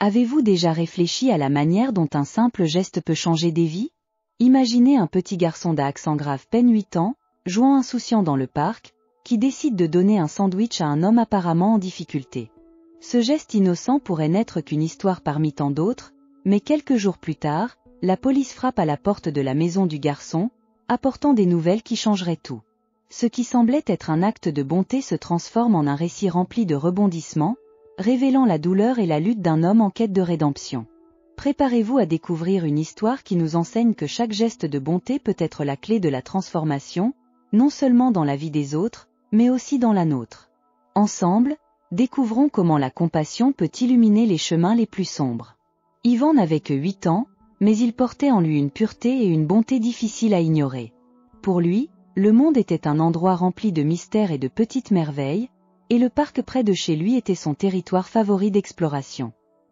Avez-vous déjà réfléchi à la manière dont un simple geste peut changer des vies? Imaginez un petit garçon d'accent grave peine 8 ans, jouant insouciant dans le parc, qui décide de donner un sandwich à un homme apparemment en difficulté. Ce geste innocent pourrait n'être qu'une histoire parmi tant d'autres, mais quelques jours plus tard, la police frappe à la porte de la maison du garçon, apportant des nouvelles qui changeraient tout. Ce qui semblait être un acte de bonté se transforme en un récit rempli de rebondissements, révélant la douleur et la lutte d'un homme en quête de rédemption. Préparez-vous à découvrir une histoire qui nous enseigne que chaque geste de bonté peut être la clé de la transformation, non seulement dans la vie des autres, mais aussi dans la nôtre. Ensemble, découvrons comment la compassion peut illuminer les chemins les plus sombres. Yvan n'avait que 8 ans, mais il portait en lui une pureté et une bonté difficiles à ignorer. Pour lui, le monde était un endroit rempli de mystères et de petites merveilles, et le parc près de chez lui était son territoire favori d'exploration.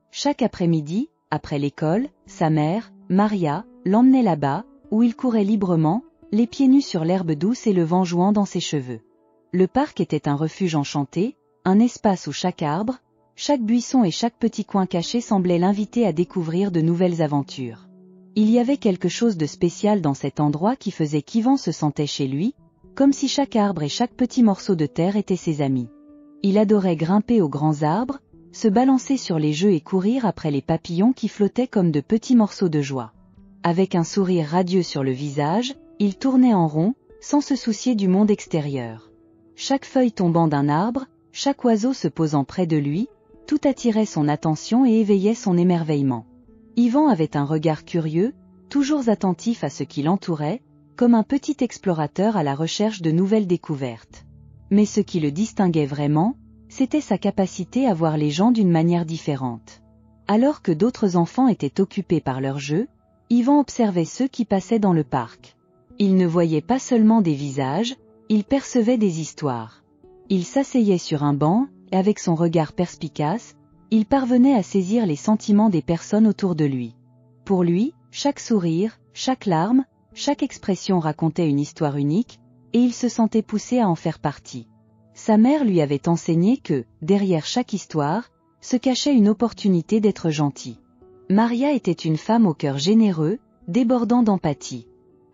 Chaque après-midi, après l'école, sa mère, Maria, l'emmenait là-bas, où il courait librement, les pieds nus sur l'herbe douce et le vent jouant dans ses cheveux. Le parc était un refuge enchanté, un espace où chaque arbre, chaque buisson et chaque petit coin caché semblait l'inviter à découvrir de nouvelles aventures. Il y avait quelque chose de spécial dans cet endroit qui faisait qu'Yvan se sentait chez lui, comme si chaque arbre et chaque petit morceau de terre étaient ses amis. Il adorait grimper aux grands arbres, se balancer sur les jeux et courir après les papillons qui flottaient comme de petits morceaux de joie. Avec un sourire radieux sur le visage, il tournait en rond, sans se soucier du monde extérieur. Chaque feuille tombant d'un arbre, chaque oiseau se posant près de lui, tout attirait son attention et éveillait son émerveillement. Yvan avait un regard curieux, toujours attentif à ce qui l'entourait, comme un petit explorateur à la recherche de nouvelles découvertes. Mais ce qui le distinguait vraiment, c'était sa capacité à voir les gens d'une manière différente. Alors que d'autres enfants étaient occupés par leurs jeux, Yvan observait ceux qui passaient dans le parc. Il ne voyait pas seulement des visages, il percevait des histoires. Il s'asseyait sur un banc, et avec son regard perspicace, il parvenait à saisir les sentiments des personnes autour de lui. Pour lui, chaque sourire, chaque larme, chaque expression racontait une histoire unique, et il se sentait poussé à en faire partie. Sa mère lui avait enseigné que, derrière chaque histoire, se cachait une opportunité d'être gentil. Maria était une femme au cœur généreux, débordant d'empathie.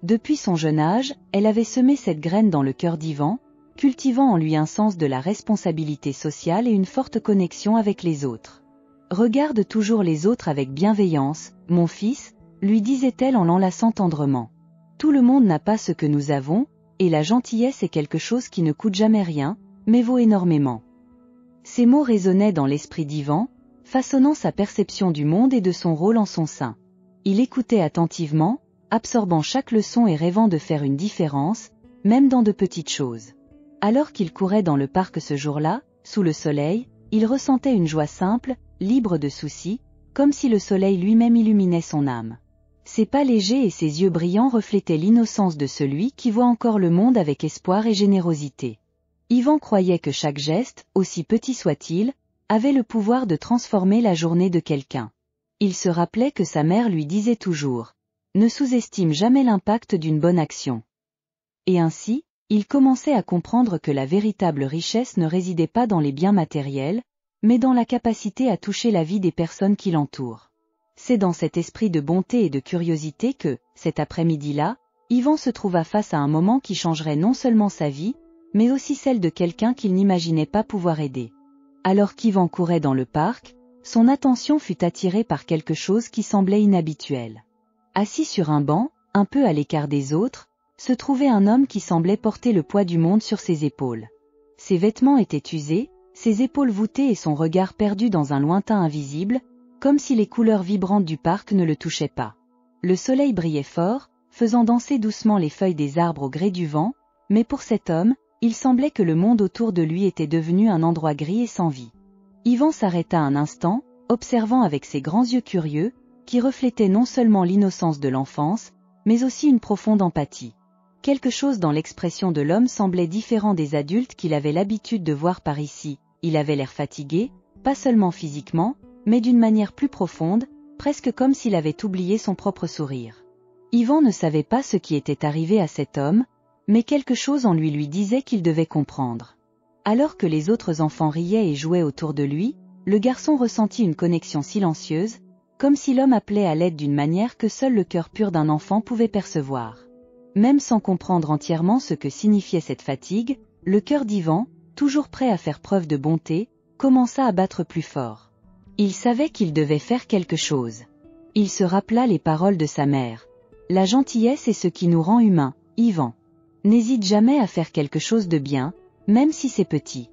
Depuis son jeune âge, elle avait semé cette graine dans le cœur d'Yvan, cultivant en lui un sens de la responsabilité sociale et une forte connexion avec les autres. « Regarde toujours les autres avec bienveillance, mon fils », lui disait-elle en l'enlaçant tendrement. « Tout le monde n'a pas ce que nous avons, et la gentillesse est quelque chose qui ne coûte jamais rien, mais vaut énormément. » Ces mots résonnaient dans l'esprit d'Yvan, façonnant sa perception du monde et de son rôle en son sein. Il écoutait attentivement, absorbant chaque leçon et rêvant de faire une différence, même dans de petites choses. Alors qu'il courait dans le parc ce jour-là, sous le soleil, il ressentait une joie simple, libre de soucis, comme si le soleil lui-même illuminait son âme. Ses pas légers et ses yeux brillants reflétaient l'innocence de celui qui voit encore le monde avec espoir et générosité. Yvan croyait que chaque geste, aussi petit soit-il, avait le pouvoir de transformer la journée de quelqu'un. Il se rappelait que sa mère lui disait toujours « Ne sous-estime jamais l'impact d'une bonne action ». Et ainsi, il commençait à comprendre que la véritable richesse ne résidait pas dans les biens matériels, mais dans la capacité à toucher la vie des personnes qui l'entourent. C'est dans cet esprit de bonté et de curiosité que, cet après-midi-là, Yvan se trouva face à un moment qui changerait non seulement sa vie, mais aussi celle de quelqu'un qu'il n'imaginait pas pouvoir aider. Alors qu'Yvan courait dans le parc, son attention fut attirée par quelque chose qui semblait inhabituel. Assis sur un banc, un peu à l'écart des autres, se trouvait un homme qui semblait porter le poids du monde sur ses épaules. Ses vêtements étaient usés, ses épaules voûtées et son regard perdu dans un lointain invisible, comme si les couleurs vibrantes du parc ne le touchaient pas. Le soleil brillait fort, faisant danser doucement les feuilles des arbres au gré du vent, mais pour cet homme, il semblait que le monde autour de lui était devenu un endroit gris et sans vie. Yvan s'arrêta un instant, observant avec ses grands yeux curieux, qui reflétaient non seulement l'innocence de l'enfance, mais aussi une profonde empathie. Quelque chose dans l'expression de l'homme semblait différent des adultes qu'il avait l'habitude de voir par ici. Il avait l'air fatigué, pas seulement physiquement, mais d'une manière plus profonde, presque comme s'il avait oublié son propre sourire. Yvan ne savait pas ce qui était arrivé à cet homme, mais quelque chose en lui disait qu'il devait comprendre. Alors que les autres enfants riaient et jouaient autour de lui, le garçon ressentit une connexion silencieuse, comme si l'homme appelait à l'aide d'une manière que seul le cœur pur d'un enfant pouvait percevoir. Même sans comprendre entièrement ce que signifiait cette fatigue, le cœur d'Ivan, toujours prêt à faire preuve de bonté, commença à battre plus fort. Il savait qu'il devait faire quelque chose. Il se rappela les paroles de sa mère. La gentillesse est ce qui nous rend humains, Ivan. N'hésite jamais à faire quelque chose de bien, même si c'est petit.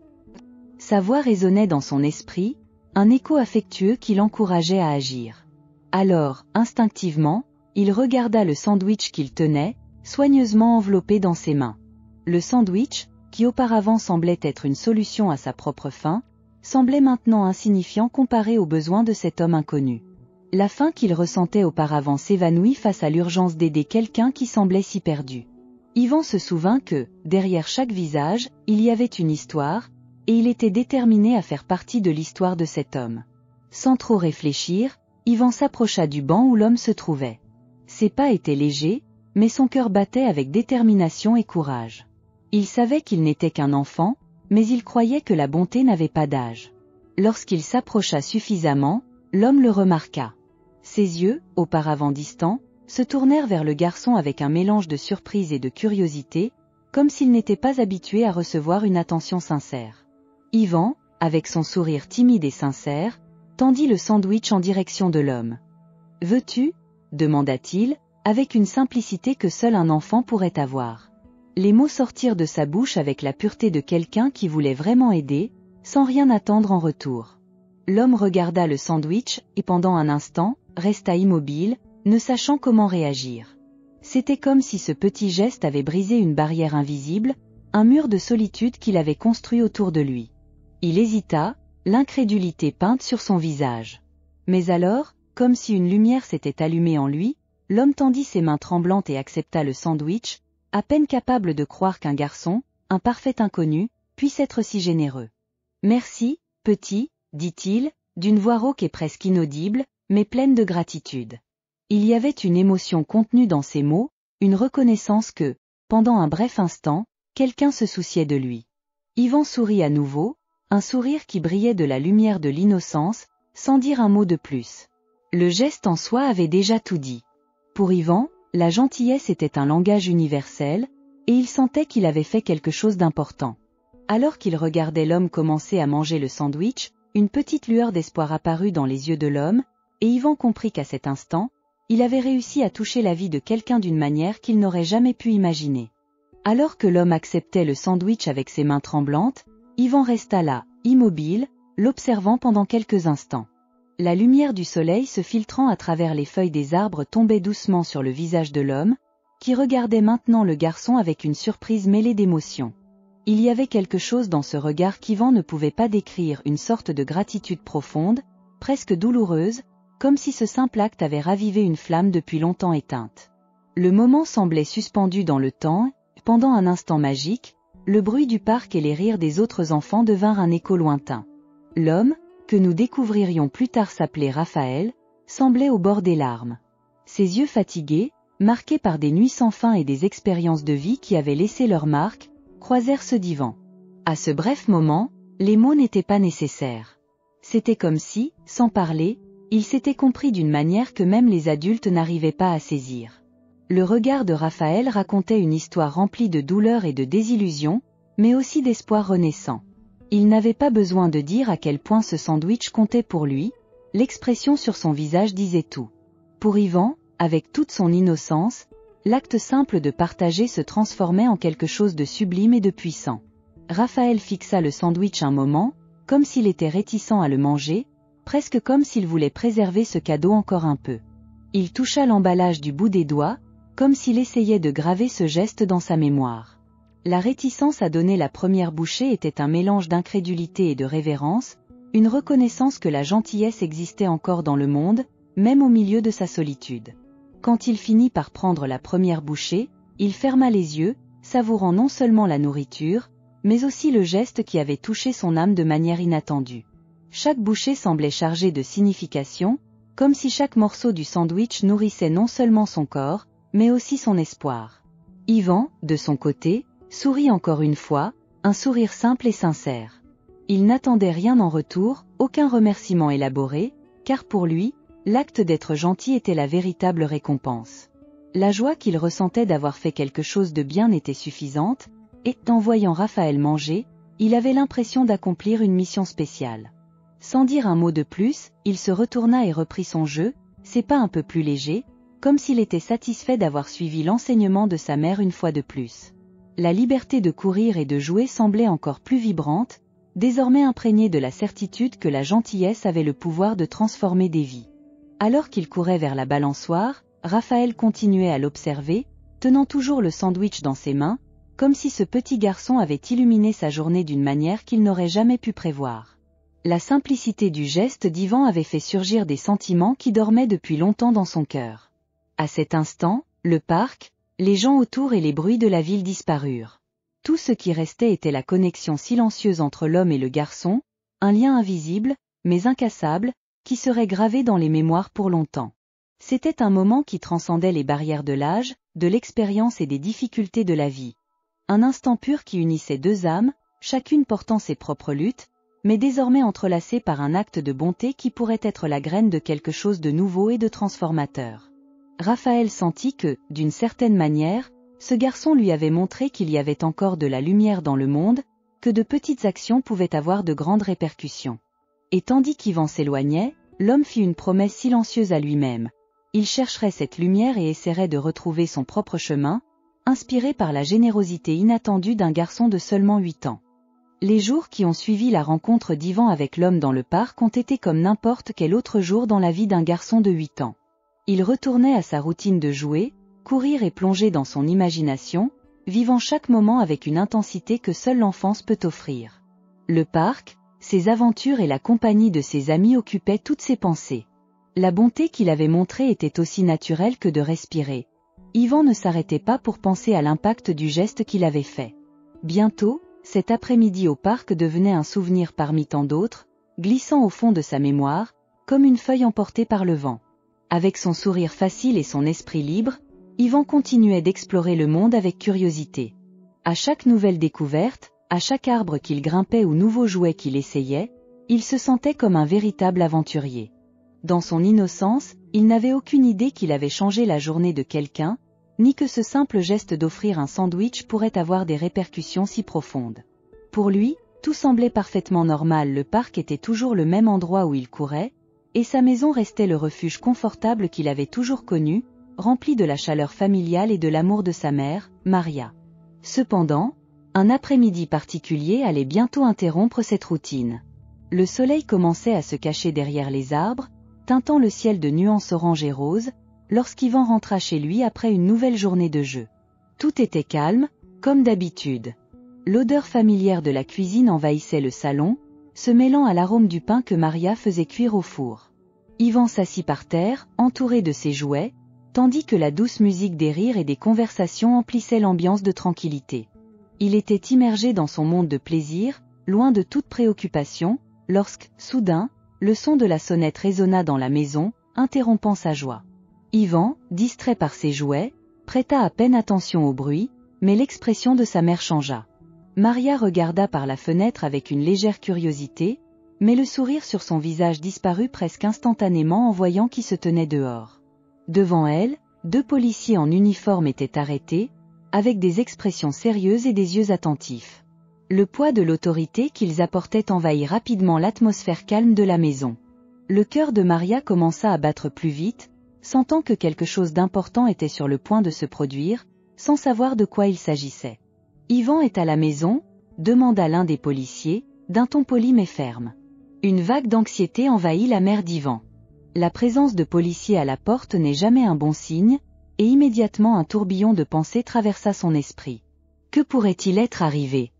Sa voix résonnait dans son esprit, un écho affectueux qui l'encourageait à agir. Alors, instinctivement, il regarda le sandwich qu'il tenait, soigneusement enveloppé dans ses mains. Le sandwich, qui auparavant semblait être une solution à sa propre faim, semblait maintenant insignifiant comparé aux besoins de cet homme inconnu. La faim qu'il ressentait auparavant s'évanouit face à l'urgence d'aider quelqu'un qui semblait si perdu. Ivan se souvint que, derrière chaque visage, il y avait une histoire, et il était déterminé à faire partie de l'histoire de cet homme. Sans trop réfléchir, Ivan s'approcha du banc où l'homme se trouvait. Ses pas étaient légers, mais son cœur battait avec détermination et courage. Il savait qu'il n'était qu'un enfant, mais il croyait que la bonté n'avait pas d'âge. Lorsqu'il s'approcha suffisamment, l'homme le remarqua. Ses yeux, auparavant distants, se tournèrent vers le garçon avec un mélange de surprise et de curiosité, comme s'il n'était pas habitué à recevoir une attention sincère. Ivan, avec son sourire timide et sincère, tendit le sandwich en direction de l'homme. « Veux-tu » demanda-t-il, avec une simplicité que seul un enfant pourrait avoir. Les mots sortirent de sa bouche avec la pureté de quelqu'un qui voulait vraiment aider, sans rien attendre en retour. L'homme regarda le sandwich et pendant un instant, resta immobile, ne sachant comment réagir. C'était comme si ce petit geste avait brisé une barrière invisible, un mur de solitude qu'il avait construit autour de lui. Il hésita, l'incrédulité peinte sur son visage. Mais alors, comme si une lumière s'était allumée en lui, l'homme tendit ses mains tremblantes et accepta le sandwich, à peine capable de croire qu'un garçon, un parfait inconnu, puisse être si généreux. « Merci, petit », dit-il, d'une voix rauque et presque inaudible, mais pleine de gratitude. Il y avait une émotion contenue dans ces mots, une reconnaissance que, pendant un bref instant, quelqu'un se souciait de lui. Ivan sourit à nouveau, un sourire qui brillait de la lumière de l'innocence, sans dire un mot de plus. Le geste en soi avait déjà tout dit. Pour Ivan, la gentillesse était un langage universel, et il sentait qu'il avait fait quelque chose d'important. Alors qu'il regardait l'homme commencer à manger le sandwich, une petite lueur d'espoir apparut dans les yeux de l'homme, et Ivan comprit qu'à cet instant, il avait réussi à toucher la vie de quelqu'un d'une manière qu'il n'aurait jamais pu imaginer. Alors que l'homme acceptait le sandwich avec ses mains tremblantes, Ivan resta là, immobile, l'observant pendant quelques instants. La lumière du soleil se filtrant à travers les feuilles des arbres tombait doucement sur le visage de l'homme, qui regardait maintenant le garçon avec une surprise mêlée d'émotion. Il y avait quelque chose dans ce regard qu'Ivan ne pouvait pas décrire, une sorte de gratitude profonde, presque douloureuse, comme si ce simple acte avait ravivé une flamme depuis longtemps éteinte. Le moment semblait suspendu dans le temps, pendant un instant magique, le bruit du parc et les rires des autres enfants devinrent un écho lointain. L'homme, que nous découvririons plus tard s'appelait Raphaël, semblait au bord des larmes. Ses yeux fatigués, marqués par des nuits sans fin et des expériences de vie qui avaient laissé leur marque, croisèrent ceux d'Ivan. À ce bref moment, les mots n'étaient pas nécessaires. C'était comme si, sans parler, ils s'étaient compris d'une manière que même les adultes n'arrivaient pas à saisir. Le regard de Raphaël racontait une histoire remplie de douleur et de désillusion, mais aussi d'espoir renaissant. Il n'avait pas besoin de dire à quel point ce sandwich comptait pour lui, l'expression sur son visage disait tout. Pour Ivan, avec toute son innocence, l'acte simple de partager se transformait en quelque chose de sublime et de puissant. Raphaël fixa le sandwich un moment, comme s'il était réticent à le manger, presque comme s'il voulait préserver ce cadeau encore un peu. Il toucha l'emballage du bout des doigts, comme s'il essayait de graver ce geste dans sa mémoire. La réticence à donner la première bouchée était un mélange d'incrédulité et de révérence, une reconnaissance que la gentillesse existait encore dans le monde, même au milieu de sa solitude. Quand il finit par prendre la première bouchée, il ferma les yeux, savourant non seulement la nourriture, mais aussi le geste qui avait touché son âme de manière inattendue. Chaque bouchée semblait chargée de signification, comme si chaque morceau du sandwich nourrissait non seulement son corps, mais aussi son espoir. Ivan, de son côté, sourit encore une fois, un sourire simple et sincère. Il n'attendait rien en retour, aucun remerciement élaboré, car pour lui, l'acte d'être gentil était la véritable récompense. La joie qu'il ressentait d'avoir fait quelque chose de bien était suffisante, et, en voyant Raphaël manger, il avait l'impression d'accomplir une mission spéciale. Sans dire un mot de plus, il se retourna et reprit son jeu, ses pas un peu plus légers, comme s'il était satisfait d'avoir suivi l'enseignement de sa mère une fois de plus. La liberté de courir et de jouer semblait encore plus vibrante, désormais imprégnée de la certitude que la gentillesse avait le pouvoir de transformer des vies. Alors qu'il courait vers la balançoire, Raphaël continuait à l'observer, tenant toujours le sandwich dans ses mains, comme si ce petit garçon avait illuminé sa journée d'une manière qu'il n'aurait jamais pu prévoir. La simplicité du geste d'Yvan avait fait surgir des sentiments qui dormaient depuis longtemps dans son cœur. À cet instant, le parc, les gens autour et les bruits de la ville disparurent. Tout ce qui restait était la connexion silencieuse entre l'homme et le garçon, un lien invisible, mais incassable, qui serait gravé dans les mémoires pour longtemps. C'était un moment qui transcendait les barrières de l'âge, de l'expérience et des difficultés de la vie. Un instant pur qui unissait deux âmes, chacune portant ses propres luttes, mais désormais entrelacées par un acte de bonté qui pourrait être la graine de quelque chose de nouveau et de transformateur. Raphaël sentit que, d'une certaine manière, ce garçon lui avait montré qu'il y avait encore de la lumière dans le monde, que de petites actions pouvaient avoir de grandes répercussions. Et tandis qu'Yvan s'éloignait, l'homme fit une promesse silencieuse à lui-même. Il chercherait cette lumière et essaierait de retrouver son propre chemin, inspiré par la générosité inattendue d'un garçon de seulement 8 ans. Les jours qui ont suivi la rencontre d'Yvan avec l'homme dans le parc ont été comme n'importe quel autre jour dans la vie d'un garçon de 8 ans. Il retournait à sa routine de jouer, courir et plonger dans son imagination, vivant chaque moment avec une intensité que seule l'enfance peut offrir. Le parc, ses aventures et la compagnie de ses amis occupaient toutes ses pensées. La bonté qu'il avait montrée était aussi naturelle que de respirer. Yvan ne s'arrêtait pas pour penser à l'impact du geste qu'il avait fait. Bientôt, cet après-midi au parc devenait un souvenir parmi tant d'autres, glissant au fond de sa mémoire, comme une feuille emportée par le vent. Avec son sourire facile et son esprit libre, Yvan continuait d'explorer le monde avec curiosité. À chaque nouvelle découverte, à chaque arbre qu'il grimpait ou nouveau jouet qu'il essayait, il se sentait comme un véritable aventurier. Dans son innocence, il n'avait aucune idée qu'il avait changé la journée de quelqu'un, ni que ce simple geste d'offrir un sandwich pourrait avoir des répercussions si profondes. Pour lui, tout semblait parfaitement normal, le parc était toujours le même endroit où il courait, et sa maison restait le refuge confortable qu'il avait toujours connu, rempli de la chaleur familiale et de l'amour de sa mère, Maria. Cependant, un après-midi particulier allait bientôt interrompre cette routine. Le soleil commençait à se cacher derrière les arbres, teintant le ciel de nuances orange et rose, lorsqu'Yvan rentra chez lui après une nouvelle journée de jeu. Tout était calme, comme d'habitude. L'odeur familière de la cuisine envahissait le salon, se mêlant à l'arôme du pain que Maria faisait cuire au four. Yvan s'assit par terre, entouré de ses jouets, tandis que la douce musique des rires et des conversations emplissait l'ambiance de tranquillité. Il était immergé dans son monde de plaisir, loin de toute préoccupation, lorsque, soudain, le son de la sonnette résonna dans la maison, interrompant sa joie. Yvan, distrait par ses jouets, prêta à peine attention au bruit, mais l'expression de sa mère changea. Maria regarda par la fenêtre avec une légère curiosité, mais le sourire sur son visage disparut presque instantanément en voyant qui se tenait dehors. Devant elle, 2 policiers en uniforme étaient arrêtés, avec des expressions sérieuses et des yeux attentifs. Le poids de l'autorité qu'ils apportaient envahit rapidement l'atmosphère calme de la maison. Le cœur de Maria commença à battre plus vite, sentant que quelque chose d'important était sur le point de se produire, sans savoir de quoi il s'agissait. « Yvan est à la maison ?» demanda l'un des policiers, d'un ton poli mais ferme. Une vague d'anxiété envahit la mère d'Yvan. La présence de policiers à la porte n'est jamais un bon signe, et immédiatement un tourbillon de pensées traversa son esprit. Que pourrait-il être arrivé?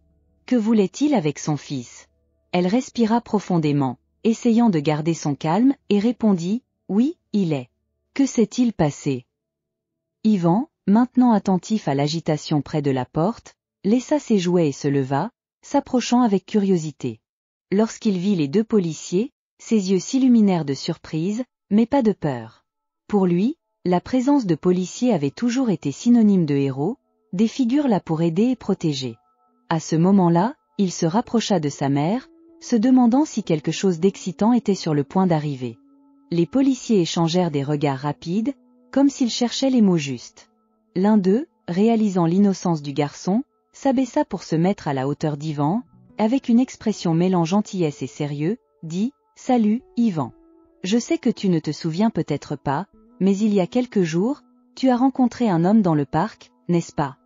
Que voulait-il avec son fils? Elle respira profondément, essayant de garder son calme, et répondit « Oui, il est. » Que s'est-il passé? Yvan, maintenant attentif à l'agitation près de la porte, laissa ses jouets et se leva, s'approchant avec curiosité. Lorsqu'il vit les 2 policiers, ses yeux s'illuminèrent de surprise, mais pas de peur. Pour lui, la présence de policiers avait toujours été synonyme de héros, des figures là pour aider et protéger. À ce moment-là, il se rapprocha de sa mère, se demandant si quelque chose d'excitant était sur le point d'arriver. Les policiers échangèrent des regards rapides, comme s'ils cherchaient les mots justes. L'un d'eux, réalisant l'innocence du garçon, s'abaissa pour se mettre à la hauteur d'Ivan, avec une expression mêlant gentillesse et sérieux, dit « Salut, Ivan. Je sais que tu ne te souviens peut-être pas, mais il y a quelques jours, tu as rencontré un homme dans le parc, n'est-ce pas ?»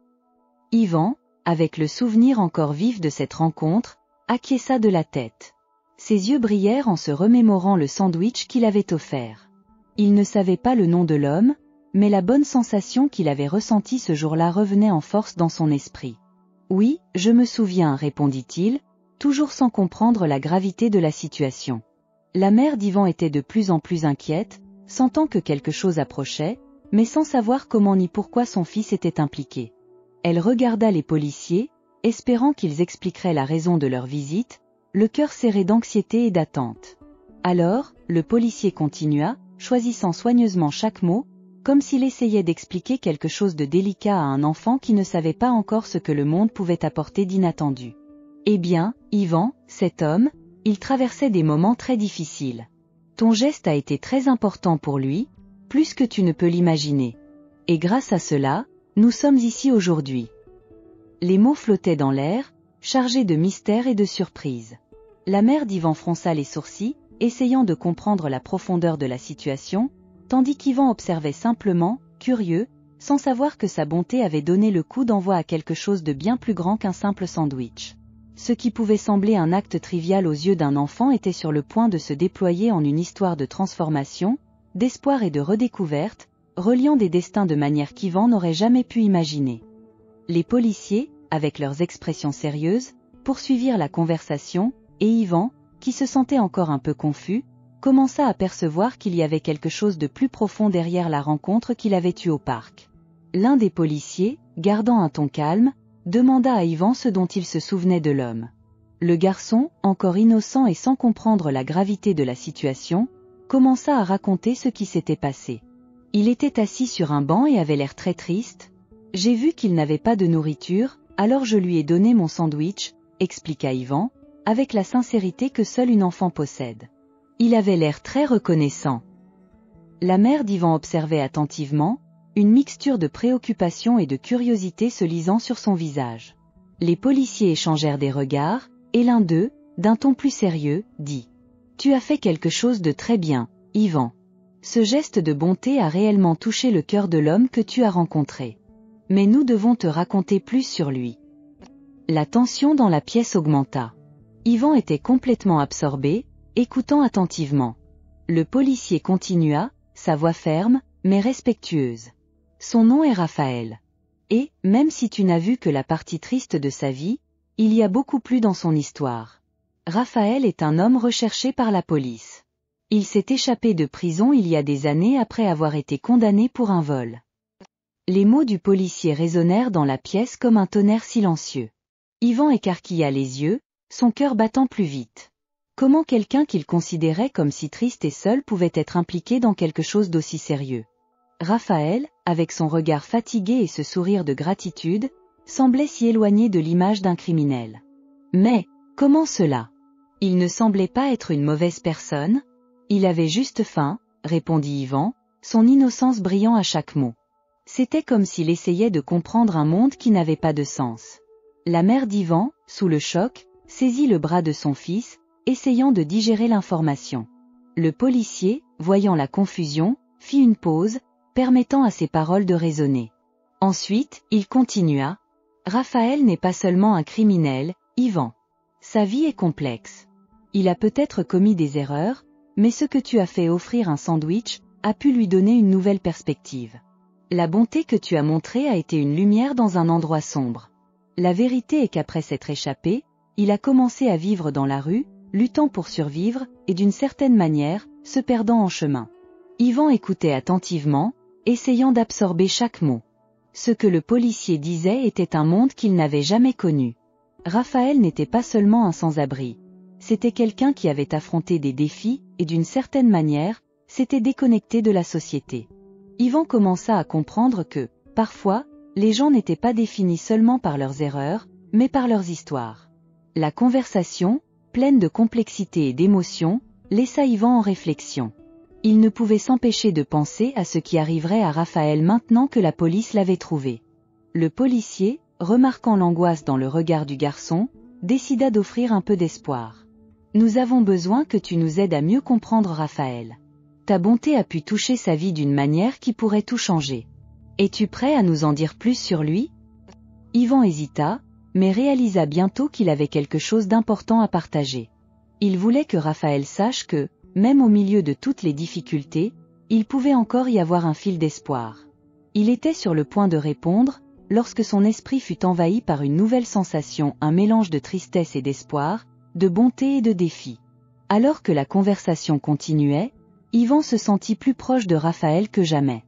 Ivan, avec le souvenir encore vif de cette rencontre, acquiesça de la tête. Ses yeux brillèrent en se remémorant le sandwich qu'il avait offert. Il ne savait pas le nom de l'homme, mais la bonne sensation qu'il avait ressentie ce jour-là revenait en force dans son esprit. « Oui, je me souviens, répondit-il, toujours sans comprendre la gravité de la situation. La mère d'Ivan était de plus en plus inquiète, sentant que quelque chose approchait, mais sans savoir comment ni pourquoi son fils était impliqué. Elle regarda les policiers, espérant qu'ils expliqueraient la raison de leur visite, le cœur serré d'anxiété et d'attente. Alors, le policier continua, choisissant soigneusement chaque mot, comme s'il essayait d'expliquer quelque chose de délicat à un enfant qui ne savait pas encore ce que le monde pouvait apporter d'inattendu. « Eh bien, Ivan, cet homme, il traversait des moments très difficiles. Ton geste a été très important pour lui, plus que tu ne peux l'imaginer. Et grâce à cela, nous sommes ici aujourd'hui. » Les mots flottaient dans l'air, chargés de mystère et de surprise. La mère d'Ivan fronça les sourcils, essayant de comprendre la profondeur de la situation, tandis qu'Ivan observait simplement, curieux, sans savoir que sa bonté avait donné le coup d'envoi à quelque chose de bien plus grand qu'un simple sandwich. Ce qui pouvait sembler un acte trivial aux yeux d'un enfant était sur le point de se déployer en une histoire de transformation, d'espoir et de redécouverte, reliant des destins de manière qu'Ivan n'aurait jamais pu imaginer. Les policiers, avec leurs expressions sérieuses, poursuivirent la conversation, et Ivan, qui se sentait encore un peu confus, commença à percevoir qu'il y avait quelque chose de plus profond derrière la rencontre qu'il avait eue au parc. L'un des policiers, gardant un ton calme, demanda à Ivan ce dont il se souvenait de l'homme. Le garçon, encore innocent et sans comprendre la gravité de la situation, commença à raconter ce qui s'était passé. Il était assis sur un banc et avait l'air très triste. « J'ai vu qu'il n'avait pas de nourriture, alors je lui ai donné mon sandwich, » expliqua Ivan, avec la sincérité que seule une enfant possède. Il avait l'air très reconnaissant. La mère d'Ivan observait attentivement, une mixture de préoccupation et de curiosité se lisant sur son visage. Les policiers échangèrent des regards, et l'un d'eux, d'un ton plus sérieux, dit « Tu as fait quelque chose de très bien, Ivan. Ce geste de bonté a réellement touché le cœur de l'homme que tu as rencontré. Mais nous devons te raconter plus sur lui. » La tension dans la pièce augmenta. Ivan était complètement absorbé, écoutant attentivement. Le policier continua, sa voix ferme, mais respectueuse. Son nom est Raphaël. Et, même si tu n'as vu que la partie triste de sa vie, il y a beaucoup plus dans son histoire. Raphaël est un homme recherché par la police. Il s'est échappé de prison il y a des années après avoir été condamné pour un vol. Les mots du policier résonnèrent dans la pièce comme un tonnerre silencieux. Ivan écarquilla les yeux, son cœur battant plus vite. Comment quelqu'un qu'il considérait comme si triste et seul pouvait être impliqué dans quelque chose d'aussi sérieux? Raphaël, avec son regard fatigué et ce sourire de gratitude, semblait s'y éloigner de l'image d'un criminel. Mais, comment cela? Il ne semblait pas être une mauvaise personne? Il avait juste faim, répondit Ivan, son innocence brillant à chaque mot. C'était comme s'il essayait de comprendre un monde qui n'avait pas de sens. La mère d'Ivan, sous le choc, saisit le bras de son fils, essayant de digérer l'information. Le policier, voyant la confusion, fit une pause, permettant à ses paroles de résonner. Ensuite, il continua. « Raphaël n'est pas seulement un criminel, Ivan. Sa vie est complexe. Il a peut-être commis des erreurs, mais ce que tu as fait offrir un sandwich a pu lui donner une nouvelle perspective. La bonté que tu as montrée a été une lumière dans un endroit sombre. La vérité est qu'après s'être échappé, il a commencé à vivre dans la rue, luttant pour survivre, et d'une certaine manière, se perdant en chemin. » Ivan écoutait attentivement, essayant d'absorber chaque mot. Ce que le policier disait était un monde qu'il n'avait jamais connu. Raphaël n'était pas seulement un sans-abri. C'était quelqu'un qui avait affronté des défis, et d'une certaine manière, s'était déconnecté de la société. Ivan commença à comprendre que, parfois, les gens n'étaient pas définis seulement par leurs erreurs, mais par leurs histoires. La conversation, pleine de complexité et d'émotion, laissa Yvan en réflexion. Il ne pouvait s'empêcher de penser à ce qui arriverait à Raphaël maintenant que la police l'avait trouvé. Le policier, remarquant l'angoisse dans le regard du garçon, décida d'offrir un peu d'espoir. « Nous avons besoin que tu nous aides à mieux comprendre Raphaël. Ta bonté a pu toucher sa vie d'une manière qui pourrait tout changer. Es-tu prêt à nous en dire plus sur lui ?» Yvan hésita, mais réalisa bientôt qu'il avait quelque chose d'important à partager. Il voulait que Raphaël sache que, même au milieu de toutes les difficultés, il pouvait encore y avoir un fil d'espoir. Il était sur le point de répondre, lorsque son esprit fut envahi par une nouvelle sensation, un mélange de tristesse et d'espoir, de bonté et de défi. Alors que la conversation continuait, Yvan se sentit plus proche de Raphaël que jamais.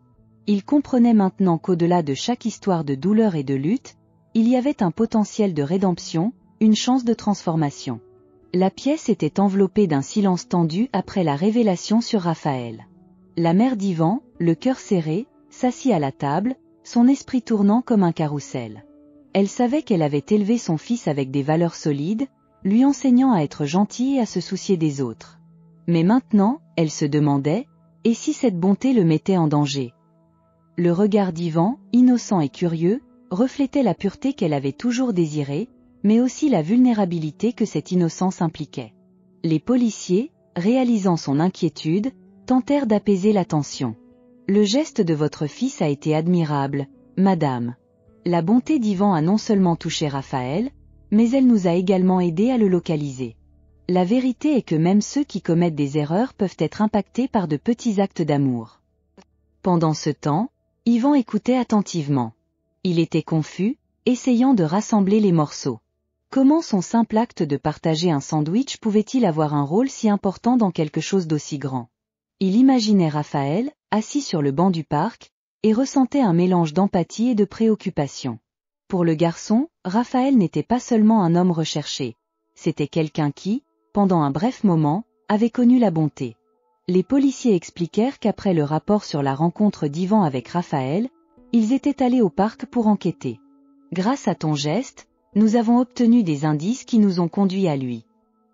Il comprenait maintenant qu'au-delà de chaque histoire de douleur et de lutte, il y avait un potentiel de rédemption, une chance de transformation. La pièce était enveloppée d'un silence tendu après la révélation sur Raphaël. La mère d'Yvan, le cœur serré, s'assit à la table, son esprit tournant comme un carrousel. Elle savait qu'elle avait élevé son fils avec des valeurs solides, lui enseignant à être gentil et à se soucier des autres. Mais maintenant, elle se demandait, et si cette bonté le mettait en danger ? Le regard d'Yvan, innocent et curieux, reflétait la pureté qu'elle avait toujours désirée, mais aussi la vulnérabilité que cette innocence impliquait. Les policiers, réalisant son inquiétude, tentèrent d'apaiser la tension. « Le geste de votre fils a été admirable, madame. La bonté d'Yvan a non seulement touché Raphaël, mais elle nous a également aidés à le localiser. La vérité est que même ceux qui commettent des erreurs peuvent être impactés par de petits actes d'amour. » Pendant ce temps, Yvan écoutait attentivement. Il était confus, essayant de rassembler les morceaux. Comment son simple acte de partager un sandwich pouvait-il avoir un rôle si important dans quelque chose d'aussi grand ? Il imaginait Raphaël, assis sur le banc du parc, et ressentait un mélange d'empathie et de préoccupation. Pour le garçon, Raphaël n'était pas seulement un homme recherché. C'était quelqu'un qui, pendant un bref moment, avait connu la bonté. Les policiers expliquèrent qu'après le rapport sur la rencontre d'Yvan avec Raphaël, ils étaient allés au parc pour enquêter. Grâce à ton geste, nous avons obtenu des indices qui nous ont conduits à lui.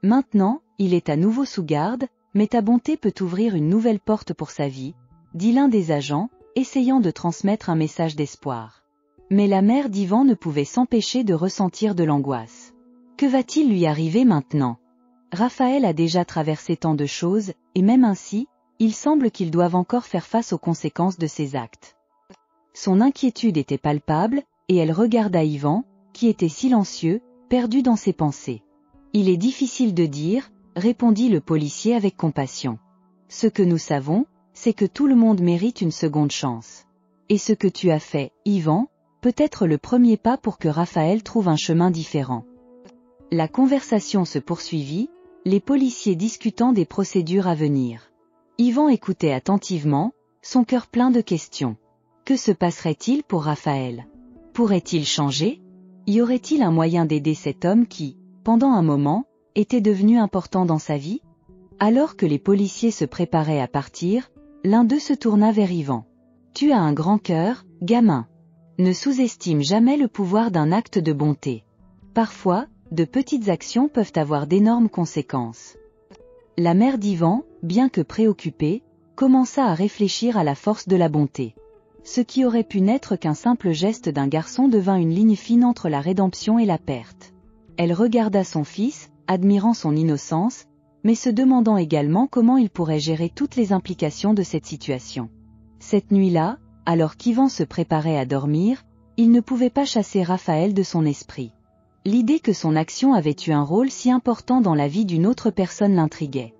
Maintenant, il est à nouveau sous garde, mais ta bonté peut ouvrir une nouvelle porte pour sa vie, dit l'un des agents, essayant de transmettre un message d'espoir. Mais la mère d'Yvan ne pouvait s'empêcher de ressentir de l'angoisse. Que va-t-il lui arriver maintenant ? Raphaël a déjà traversé tant de choses, et même ainsi, il semble qu'ils doivent encore faire face aux conséquences de ses actes. Son inquiétude était palpable, et elle regarda Yvan, qui était silencieux, perdu dans ses pensées. « Il est difficile de dire, » répondit le policier avec compassion. « Ce que nous savons, c'est que tout le monde mérite une seconde chance. Et ce que tu as fait, Yvan, peut être le premier pas pour que Raphaël trouve un chemin différent. » La conversation se poursuivit, les policiers discutant des procédures à venir. Yvan écoutait attentivement, son cœur plein de questions. Que se passerait-il pour Raphaël ? Pourrait-il changer ? Y aurait-il un moyen d'aider cet homme qui, pendant un moment, était devenu important dans sa vie ? Alors que les policiers se préparaient à partir, l'un d'eux se tourna vers Yvan. « Tu as un grand cœur, gamin. Ne sous-estime jamais le pouvoir d'un acte de bonté. Parfois, de petites actions peuvent avoir d'énormes conséquences. » La mère d'Yvan, bien que préoccupée, commença à réfléchir à la force de la bonté. Ce qui aurait pu n'être qu'un simple geste d'un garçon devint une ligne fine entre la rédemption et la perte. Elle regarda son fils, admirant son innocence, mais se demandant également comment il pourrait gérer toutes les implications de cette situation. Cette nuit-là, alors qu'Yvan se préparait à dormir, il ne pouvait pas chasser Raphaël de son esprit. L'idée que son action avait eu un rôle si important dans la vie d'une autre personne l'intriguait.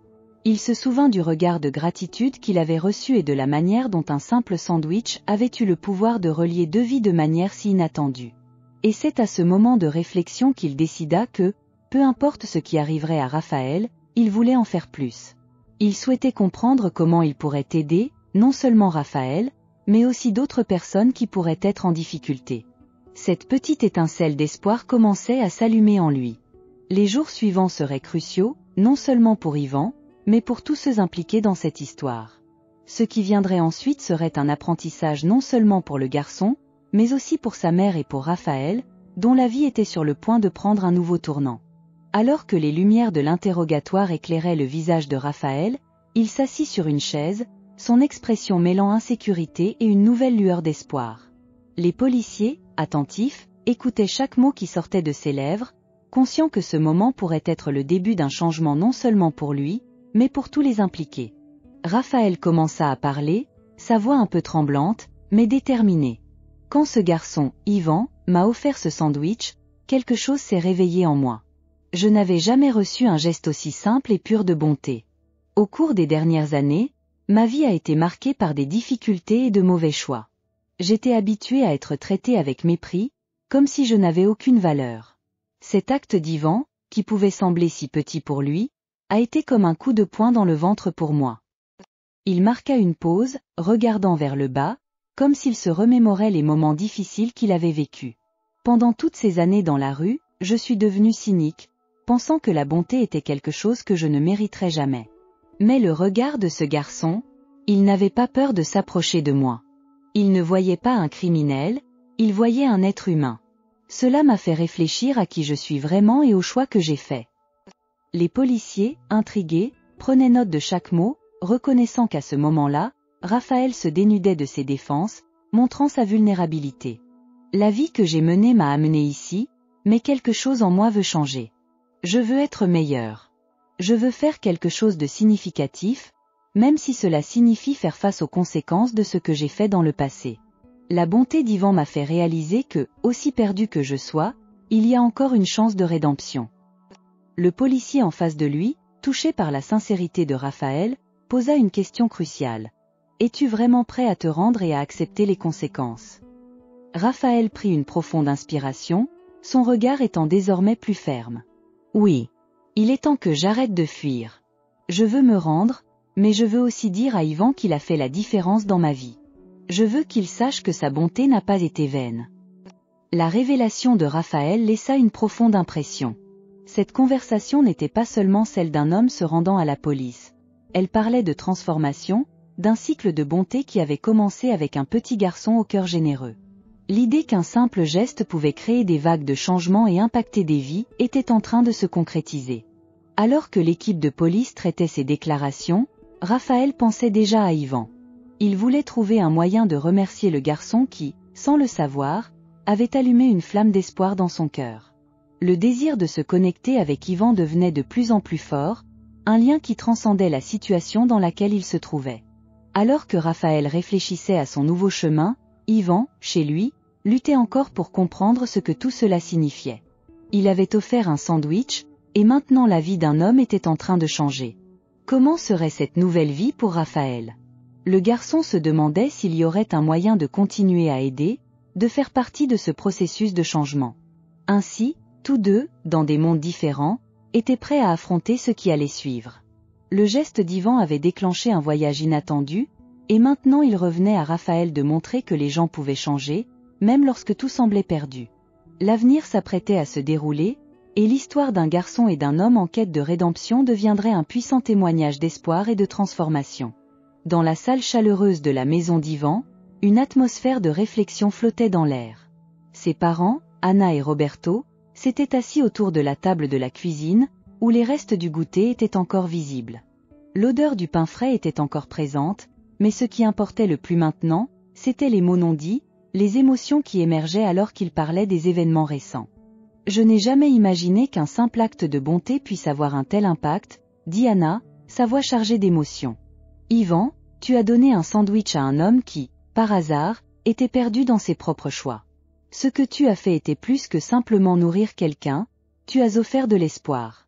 Il se souvint du regard de gratitude qu'il avait reçu et de la manière dont un simple sandwich avait eu le pouvoir de relier deux vies de manière si inattendue. Et c'est à ce moment de réflexion qu'il décida que, peu importe ce qui arriverait à Raphaël, il voulait en faire plus. Il souhaitait comprendre comment il pourrait aider, non seulement Raphaël, mais aussi d'autres personnes qui pourraient être en difficulté. Cette petite étincelle d'espoir commençait à s'allumer en lui. Les jours suivants seraient cruciaux, non seulement pour Yvan, mais pour tous ceux impliqués dans cette histoire. Ce qui viendrait ensuite serait un apprentissage non seulement pour le garçon, mais aussi pour sa mère et pour Raphaël, dont la vie était sur le point de prendre un nouveau tournant. Alors que les lumières de l'interrogatoire éclairaient le visage de Raphaël, il s'assit sur une chaise, son expression mêlant insécurité et une nouvelle lueur d'espoir. Les policiers, attentifs, écoutaient chaque mot qui sortait de ses lèvres, conscients que ce moment pourrait être le début d'un changement non seulement pour lui, mais pour tous les impliqués. Raphaël commença à parler, sa voix un peu tremblante, mais déterminée. Quand ce garçon, Yvan, m'a offert ce sandwich, quelque chose s'est réveillé en moi. Je n'avais jamais reçu un geste aussi simple et pur de bonté. Au cours des dernières années, ma vie a été marquée par des difficultés et de mauvais choix. J'étais habituée à être traitée avec mépris, comme si je n'avais aucune valeur. Cet acte d'Yvan, qui pouvait sembler si petit pour lui, a été comme un coup de poing dans le ventre pour moi. Il marqua une pause, regardant vers le bas, comme s'il se remémorait les moments difficiles qu'il avait vécus. Pendant toutes ces années dans la rue, je suis devenue cynique, pensant que la bonté était quelque chose que je ne mériterais jamais. Mais le regard de ce garçon, il n'avait pas peur de s'approcher de moi. Il ne voyait pas un criminel, il voyait un être humain. Cela m'a fait réfléchir à qui je suis vraiment et au choix que j'ai fait. Les policiers, intrigués, prenaient note de chaque mot, reconnaissant qu'à ce moment-là, Raphaël se dénudait de ses défenses, montrant sa vulnérabilité. La vie que j'ai menée m'a amené ici, mais quelque chose en moi veut changer. Je veux être meilleur. Je veux faire quelque chose de significatif, même si cela signifie faire face aux conséquences de ce que j'ai fait dans le passé. La bonté d'Yvan m'a fait réaliser que, aussi perdu que je sois, il y a encore une chance de rédemption. Le policier en face de lui, touché par la sincérité de Raphaël, posa une question cruciale. Es-tu vraiment prêt à te rendre et à accepter les conséquences ? Raphaël prit une profonde inspiration, son regard étant désormais plus ferme. Oui. Il est temps que j'arrête de fuir. Je veux me rendre, mais je veux aussi dire à Yvan qu'il a fait la différence dans ma vie. Je veux qu'il sache que sa bonté n'a pas été vaine. La révélation de Raphaël laissa une profonde impression. Cette conversation n'était pas seulement celle d'un homme se rendant à la police. Elle parlait de transformation, d'un cycle de bonté qui avait commencé avec un petit garçon au cœur généreux. L'idée qu'un simple geste pouvait créer des vagues de changement et impacter des vies était en train de se concrétiser. Alors que l'équipe de police traitait ces déclarations, Raphaël pensait déjà à Yvan. Il voulait trouver un moyen de remercier le garçon qui, sans le savoir, avait allumé une flamme d'espoir dans son cœur. Le désir de se connecter avec Yvan devenait de plus en plus fort, un lien qui transcendait la situation dans laquelle il se trouvait. Alors que Raphaël réfléchissait à son nouveau chemin, Yvan, chez lui, luttait encore pour comprendre ce que tout cela signifiait. Il avait offert un sandwich, et maintenant la vie d'un homme était en train de changer. Comment serait cette nouvelle vie pour Raphaël ? Le garçon se demandait s'il y aurait un moyen de continuer à aider, de faire partie de ce processus de changement. Ainsi, tous deux, dans des mondes différents, étaient prêts à affronter ce qui allait suivre. Le geste d'Yvan avait déclenché un voyage inattendu, et maintenant il revenait à Raphaël de montrer que les gens pouvaient changer, même lorsque tout semblait perdu. L'avenir s'apprêtait à se dérouler, et l'histoire d'un garçon et d'un homme en quête de rédemption deviendrait un puissant témoignage d'espoir et de transformation. Dans la salle chaleureuse de la maison d'Yvan, une atmosphère de réflexion flottait dans l'air. Ses parents, Anna et Roberto, s'étaient assis autour de la table de la cuisine, où les restes du goûter étaient encore visibles. L'odeur du pain frais était encore présente, mais ce qui importait le plus maintenant, c'étaient les mots non dits, les émotions qui émergeaient alors qu'ils parlaient des événements récents. « Je n'ai jamais imaginé qu'un simple acte de bonté puisse avoir un tel impact, » dit Anna, sa voix chargée d'émotion. « Yvan, tu as donné un sandwich à un homme qui, par hasard, était perdu dans ses propres choix. Ce que tu as fait était plus que simplement nourrir quelqu'un, tu as offert de l'espoir. »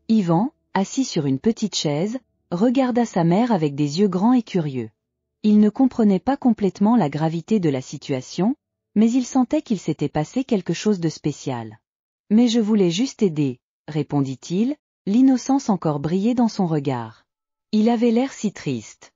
Yvan, assis sur une petite chaise, regarda sa mère avec des yeux grands et curieux. Il ne comprenait pas complètement la gravité de la situation, mais il sentait qu'il s'était passé quelque chose de spécial. « Mais je voulais juste aider, » répondit-il, l'innocence encore brillait dans son regard. Il avait l'air si triste.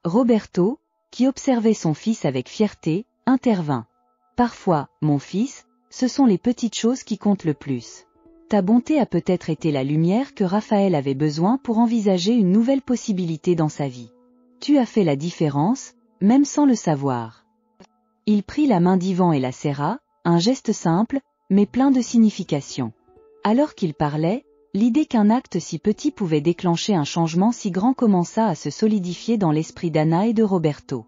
Roberto, qui observait son fils avec fierté, intervint. « Parfois, mon fils, ce sont les petites choses qui comptent le plus. Ta bonté a peut-être été la lumière que Raphaël avait besoin pour envisager une nouvelle possibilité dans sa vie. Tu as fait la différence, même sans le savoir. » Il prit la main d'Yvan et la serra, un geste simple, mais plein de signification. Alors qu'il parlait, l'idée qu'un acte si petit pouvait déclencher un changement si grand commença à se solidifier dans l'esprit d'Anna et de Roberto.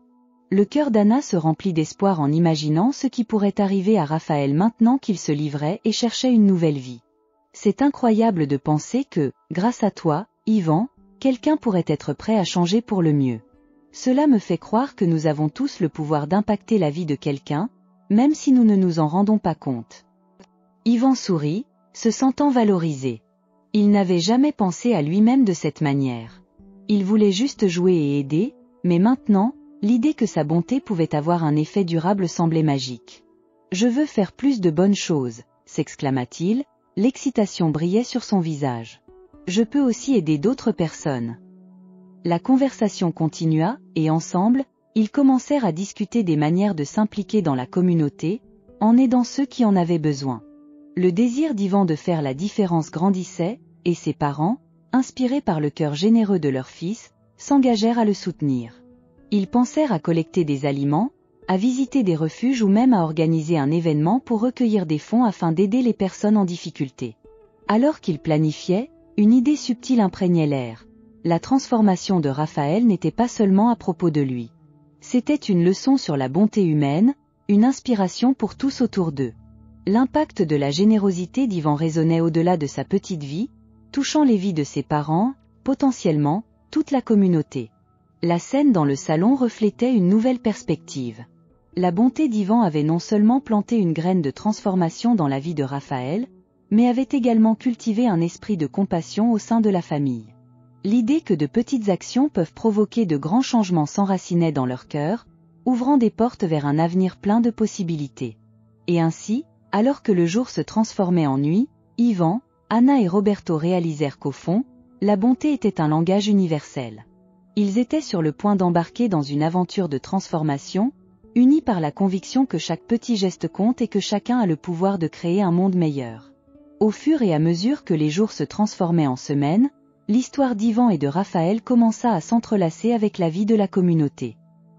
Le cœur d'Anna se remplit d'espoir en imaginant ce qui pourrait arriver à Raphaël maintenant qu'il se livrait et cherchait une nouvelle vie. C'est incroyable de penser que, grâce à toi, Yvan, quelqu'un pourrait être prêt à changer pour le mieux. Cela me fait croire que nous avons tous le pouvoir d'impacter la vie de quelqu'un, même si nous ne nous en rendons pas compte. Yvan sourit, se sentant valorisé. Il n'avait jamais pensé à lui-même de cette manière. Il voulait juste jouer et aider, mais maintenant, l'idée que sa bonté pouvait avoir un effet durable semblait magique. « Je veux faire plus de bonnes choses », s'exclama-t-il, l'excitation brillait sur son visage. « Je peux aussi aider d'autres personnes. » La conversation continua, et ensemble, ils commencèrent à discuter des manières de s'impliquer dans la communauté, en aidant ceux qui en avaient besoin. Le désir d'Yvan de faire la différence grandissait, et ses parents, inspirés par le cœur généreux de leur fils, s'engagèrent à le soutenir. Ils pensèrent à collecter des aliments, à visiter des refuges ou même à organiser un événement pour recueillir des fonds afin d'aider les personnes en difficulté. Alors qu'ils planifiaient, une idée subtile imprégnait l'air. La transformation de Raphaël n'était pas seulement à propos de lui. C'était une leçon sur la bonté humaine, une inspiration pour tous autour d'eux. L'impact de la générosité d'Yvan résonnait au-delà de sa petite vie, touchant les vies de ses parents, potentiellement, toute la communauté. La scène dans le salon reflétait une nouvelle perspective. La bonté d'Yvan avait non seulement planté une graine de transformation dans la vie de Raphaël, mais avait également cultivé un esprit de compassion au sein de la famille. L'idée que de petites actions peuvent provoquer de grands changements s'enracinait dans leur cœur, ouvrant des portes vers un avenir plein de possibilités. Et ainsi, alors que le jour se transformait en nuit, Yvan, Anna et Roberto réalisèrent qu'au fond, la bonté était un langage universel. Ils étaient sur le point d'embarquer dans une aventure de transformation, unis par la conviction que chaque petit geste compte et que chacun a le pouvoir de créer un monde meilleur. Au fur et à mesure que les jours se transformaient en semaines, l'histoire d'Yvan et de Raphaël commença à s'entrelacer avec la vie de la communauté.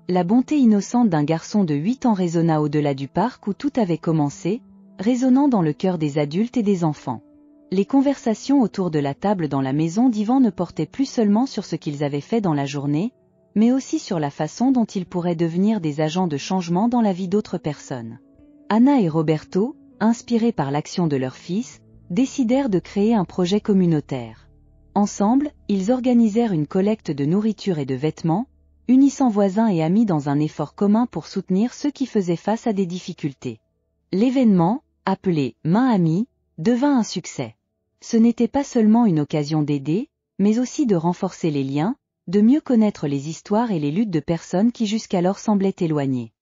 La bonté innocente d'un garçon de 8 ans résonna au-delà du parc où tout avait commencé, résonnant dans le cœur des adultes et des enfants. Les conversations autour de la table dans la maison d'Yvan ne portaient plus seulement sur ce qu'ils avaient fait dans la journée, mais aussi sur la façon dont ils pourraient devenir des agents de changement dans la vie d'autres personnes. Anna et Roberto, inspirés par l'action de leur fils, décidèrent de créer un projet communautaire. Ensemble, ils organisèrent une collecte de nourriture et de vêtements, unissant voisins et amis dans un effort commun pour soutenir ceux qui faisaient face à des difficultés. L'événement, appelé « Main Amie », devint un succès. Ce n'était pas seulement une occasion d'aider, mais aussi de renforcer les liens, de mieux connaître les histoires et les luttes de personnes qui jusqu'alors semblaient éloignées.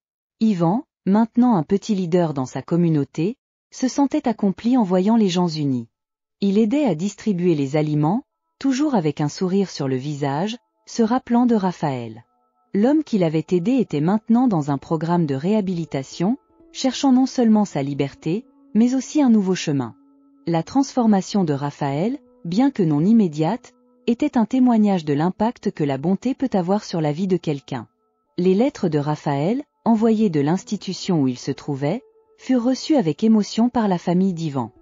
Yvan, maintenant un petit leader dans sa communauté, se sentait accompli en voyant les gens unis. Il aidait à distribuer les aliments, toujours avec un sourire sur le visage, se rappelant de Raphaël. L'homme qu'il avait aidé était maintenant dans un programme de réhabilitation, cherchant non seulement sa liberté, mais aussi un nouveau chemin. La transformation de Raphaël, bien que non immédiate, était un témoignage de l'impact que la bonté peut avoir sur la vie de quelqu'un. Les lettres de Raphaël, envoyées de l'institution où il se trouvait, furent reçues avec émotion par la famille d'Yvan.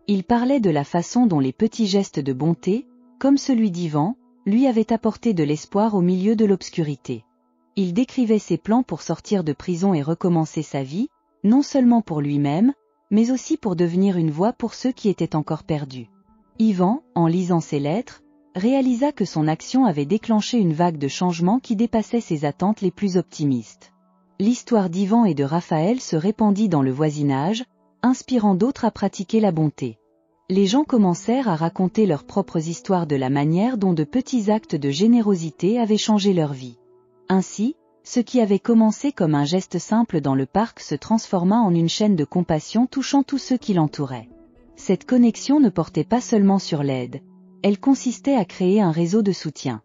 Il parlait de la façon dont les petits gestes de bonté, comme celui d'Yvan, lui avaient apporté de l'espoir au milieu de l'obscurité. Il décrivait ses plans pour sortir de prison et recommencer sa vie, non seulement pour lui-même, mais aussi pour devenir une voix pour ceux qui étaient encore perdus. Yvan, en lisant ces lettres, réalisa que son action avait déclenché une vague de changements qui dépassait ses attentes les plus optimistes. L'histoire d'Yvan et de Raphaël se répandit dans le voisinage, inspirant d'autres à pratiquer la bonté. Les gens commencèrent à raconter leurs propres histoires de la manière dont de petits actes de générosité avaient changé leur vie. Ainsi, ce qui avait commencé comme un geste simple dans le parc se transforma en une chaîne de compassion touchant tous ceux qui l'entouraient. Cette connexion ne portait pas seulement sur l'aide, elle consistait à créer un réseau de soutien.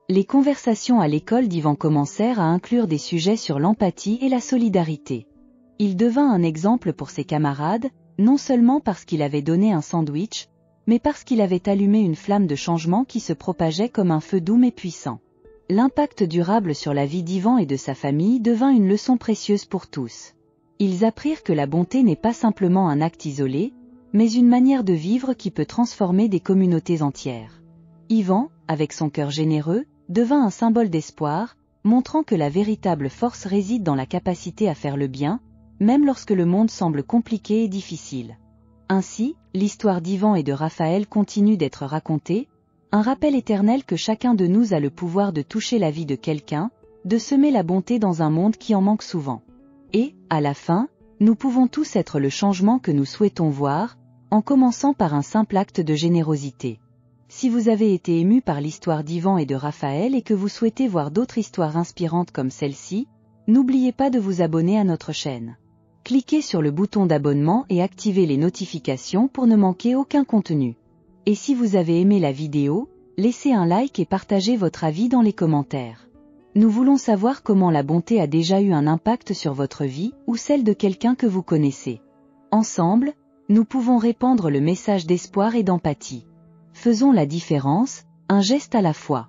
Les conversations à l'école d'Yvan commencèrent à inclure des sujets sur l'empathie et la solidarité. Il devint un exemple pour ses camarades, non seulement parce qu'il avait donné un sandwich, mais parce qu'il avait allumé une flamme de changement qui se propageait comme un feu doux mais puissant. L'impact durable sur la vie d'Yvan et de sa famille devint une leçon précieuse pour tous. Ils apprirent que la bonté n'est pas simplement un acte isolé, mais une manière de vivre qui peut transformer des communautés entières. Yvan, avec son cœur généreux, devint un symbole d'espoir, montrant que la véritable force réside dans la capacité à faire le bien, même lorsque le monde semble compliqué et difficile. Ainsi, l'histoire d'Yvan et de Raphaël continue d'être racontée, un rappel éternel que chacun de nous a le pouvoir de toucher la vie de quelqu'un, de semer la bonté dans un monde qui en manque souvent. Et, à la fin, nous pouvons tous être le changement que nous souhaitons voir, en commençant par un simple acte de générosité. Si vous avez été ému par l'histoire d'Yvan et de Raphaël et que vous souhaitez voir d'autres histoires inspirantes comme celle-ci, n'oubliez pas de vous abonner à notre chaîne. Cliquez sur le bouton d'abonnement et activez les notifications pour ne manquer aucun contenu. Et si vous avez aimé la vidéo, laissez un like et partagez votre avis dans les commentaires. Nous voulons savoir comment la bonté a déjà eu un impact sur votre vie ou celle de quelqu'un que vous connaissez. Ensemble, nous pouvons répandre le message d'espoir et d'empathie. Faisons la différence, un geste à la fois.